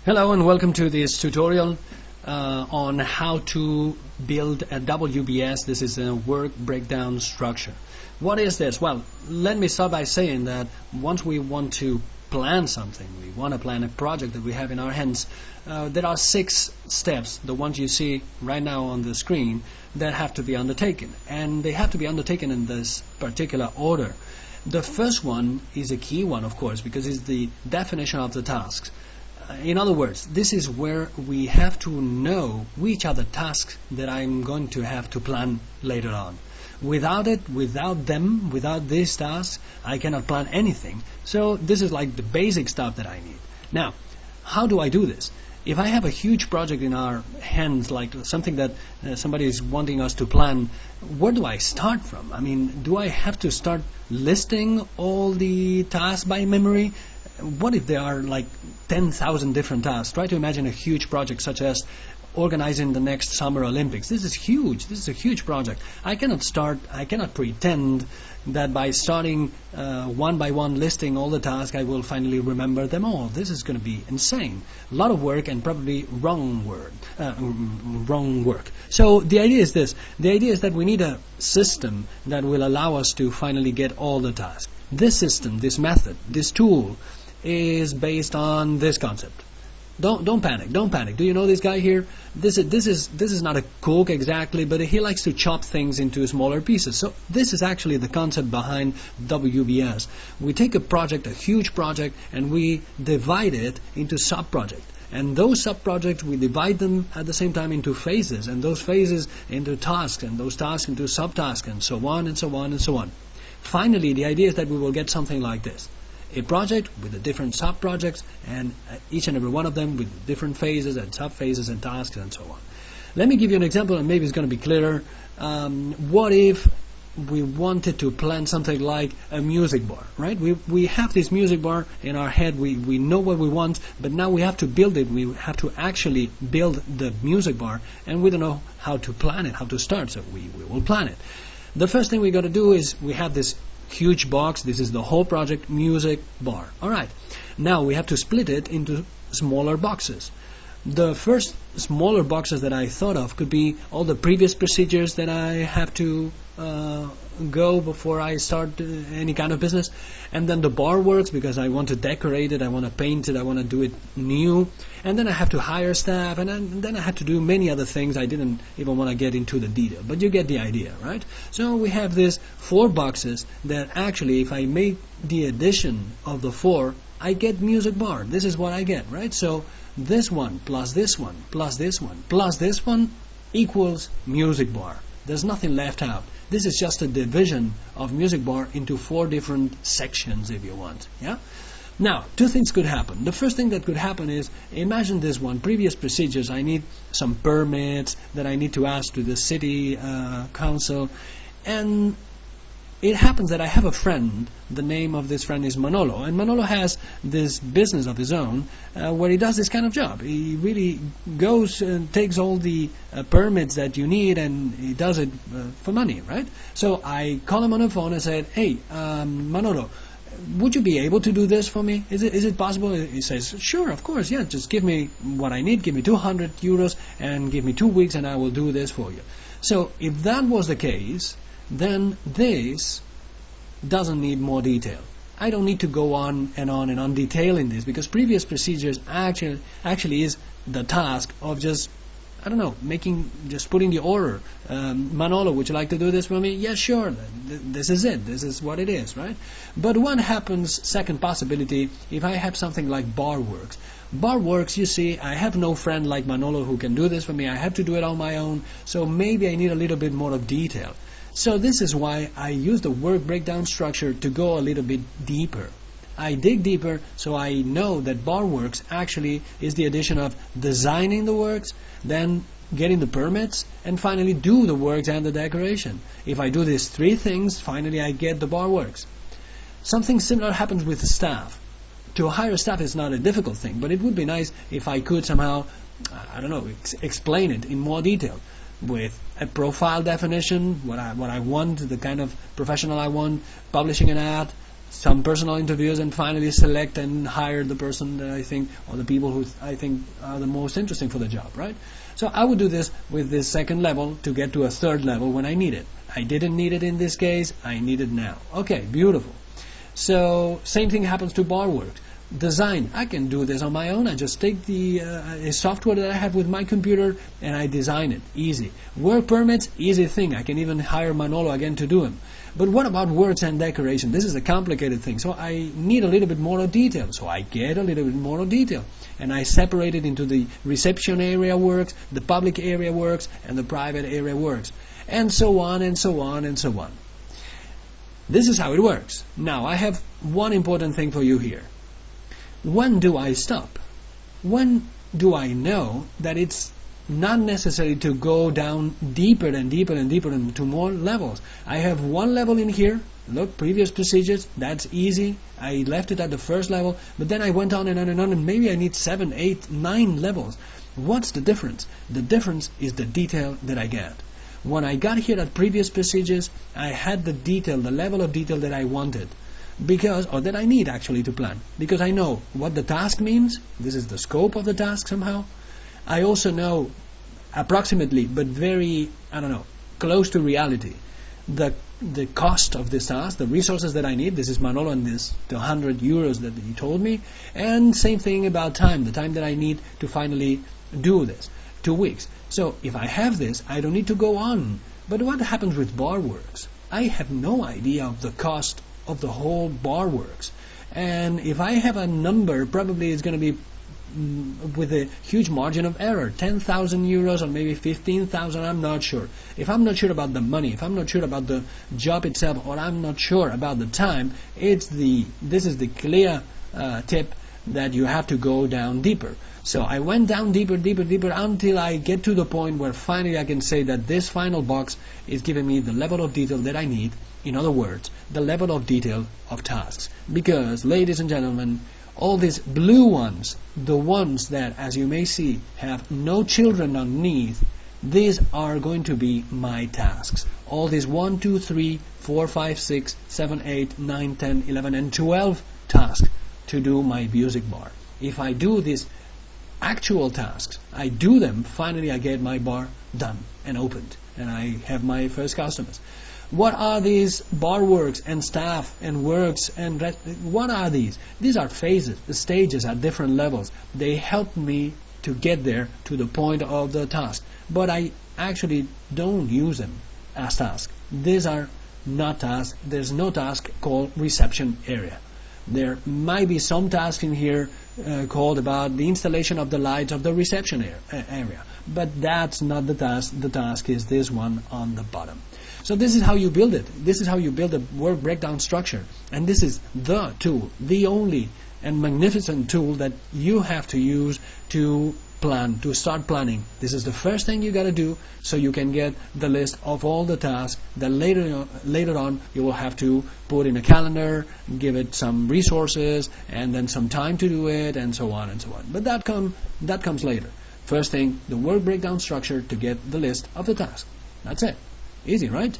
Hello and welcome to this tutorial on how to build a WBS. This is a work breakdown structure. What is this? Well, let me start by saying that once we want to plan something, we want to plan a project that we have in our hands, there are 6 steps, the ones you see right now on the screen, that have to be undertaken. And they have to be undertaken in this particular order. The first one is a key one, of course, because it's the definition of the tasks. In other words, this is where we have to know which are the tasks that I'm going to have to plan later on. Without these tasks, I cannot plan anything. So this is like the basic stuff that I need. Now, how do I do this? If I have a huge project in our hands, like something that somebody is wanting us to plan, where do I start from? I mean, do I have to start listing all the tasks by memory? What if there are like 10,000 different tasks? Try to imagine a huge project such as organizing the next Summer Olympics. This is huge. This is a huge project. I cannot pretend that by starting one by one listing all the tasks, I will finally remember them all. This is going to be insane. A lot of work and probably wrong work. So the idea is this. The idea is that we need a system that will allow us to finally get all the tasks. This system, this method, this tool is based on this concept. Don't panic. Don't panic. Do you know this guy here? This is not a cook exactly, but he likes to chop things into smaller pieces. So this is actually the concept behind WBS. We take a project, a huge project, and we divide it into sub-projects. And those sub-projects, we divide them at the same time into phases, and those phases into tasks, and those tasks into subtasks, and so on and so on and so on. Finally, the idea is that we will get something like this. A project with the different sub-projects, and each and every one of them with different phases and sub-phases and tasks and so on. Let me give you an example, and maybe it's going to be clearer. What if we wanted to plan something like a music bar, right? We have this music bar in our head. We know what we want, but now we have to build it. We have to actually build the music bar, and we don't know how to plan it, how to start, so we will plan it. The first thing we got to do is we have this huge box. This is the whole project, music bar. All right. Now we have to split it into smaller boxes. The first smaller boxes that I thought of could be all the previous procedures that I have to go before I start any kind of business, and then the bar works because I want to decorate it, I want to paint it, I want to do it new, and then I have to hire staff, and then I have to do many other things. I didn't even want to get into the detail, but you get the idea, right? So we have these 4 boxes that actually, if I make the addition of the 4, I get music bar. This is what I get, right? So this one plus this one plus this one plus this one equals music bar. There's nothing left out. This is just a division of music bar into 4 different sections, if you want. Yeah. Now, 2 things could happen. The first thing that could happen is, imagine this one, previous procedures. I need some permits that I need to ask to the city council, and it happens that I have a friend. The name of this friend is Manolo, and Manolo has this business of his own where he does this kind of job. He really goes and takes all the permits that you need, and he does it for money, right? So I call him on the phone and said, "Hey, Manolo, would you be able to do this for me? Is it possible?" He says, "Sure, of course, yeah. Just give me what I need. Give me 200 euros and give me 2 weeks, and I will do this for you." So if that was the case, then this doesn't need more detail. I don't need to go on and on detailing this, because previous procedures actually is the task of just, I don't know, just putting the order. Manolo, would you like to do this for me? Yeah, sure. This is it. This is what it is, right? But what happens, second possibility, if I have something like bar works? Bar works, you see, I have no friend like Manolo who can do this for me. I have to do it on my own. So maybe I need a little bit more of detail. So this is why I use the work breakdown structure to go a little bit deeper. I dig deeper, so I know that bar works actually is the addition of designing the works, then getting the permits, and finally do the works and the decoration. If I do these 3 things, finally I get the bar works. Something similar happens with staff. To hire staff is not a difficult thing, but it would be nice if I could somehow, I don't know, explain it in more detail, with a profile definition, what I want, the kind of professional I want, publishing an ad, some personal interviews, and finally select and hire the person that I think, or the people who I think are the most interesting for the job, right? So I would do this with this second level to get to a third level when I need it. I didn't need it in this case, I need it now. Okay, beautiful. So same thing happens to bar work. Design, I can do this on my own. I just take the software that I have with my computer and I design it. Easy. Work permits, easy thing. I can even hire Manolo again to do them. But what about works and decoration? This is a complicated thing. So I need a little bit more of detail. So I get a little bit more of detail. And I separate it into the reception area works, the public area works, and the private area works. And so on, and so on, and so on. This is how it works. Now, I have one important thing for you here. When do I stop? When do I know that it's not necessary to go down deeper and deeper and deeper into more levels? I have one level in here. Look, previous procedures, that's easy. I left it at the first level, but then I went on and on and on, and maybe I need 7, 8, 9 levels. What's the difference? The difference is the detail that I get. When I got here at previous procedures, I had the detail, the level of detail that I wanted. Because, or that I need actually to plan, because I know what the task means. This is the scope of the task somehow. I also know approximately, but very, I don't know, close to reality, the cost of this task, the resources that I need. This is Manolo and this, the 100 euros that he told me. And same thing about time, the time that I need to finally do this, 2 weeks. So if I have this, I don't need to go on. But what happens with bar works? I have no idea of the cost of the whole bar works, and if I have a number, probably it's going to be with a huge margin of error, 10,000 euros or maybe 15,000. I'm not sure. If I'm not sure about the money, if I'm not sure about the job itself, or I'm not sure about the time, this is the clear tip that you have to go down deeper. So I went down deeper, deeper, deeper until I get to the point where finally I can say that this final box is giving me the level of detail that I need. In other words, the level of detail of tasks. Because, ladies and gentlemen, all these blue ones, the ones that, as you may see, have no children underneath, these are going to be my tasks. All these 1, 2, 3, 4, 5, 6, 7, 8, 9, 10, 11, and 12 tasks to do my music bar. If I do these actual tasks, I do them, finally I get my bar done and opened, and I have my first customers. What are these bar works and staff and works and what are these? These are phases, the stages at different levels. They help me to get there to the point of the task, but I actually don't use them as tasks. These are not tasks. There's no task called reception area. There might be some task in here called about the installation of the lights of the reception area, but that's not the task. The task is this one on the bottom. So this is how you build it. This is how you build a work breakdown structure. And this is the tool, the only and magnificent tool that you have to use to plan, to start planning. This is the first thing you got to do so you can get the list of all the tasks that later on you will have to put in a calendar, give it some resources, and then some time to do it, and so on and so on. But that comes later. First thing, the work breakdown structure to get the list of the tasks. That's it. Easy, right?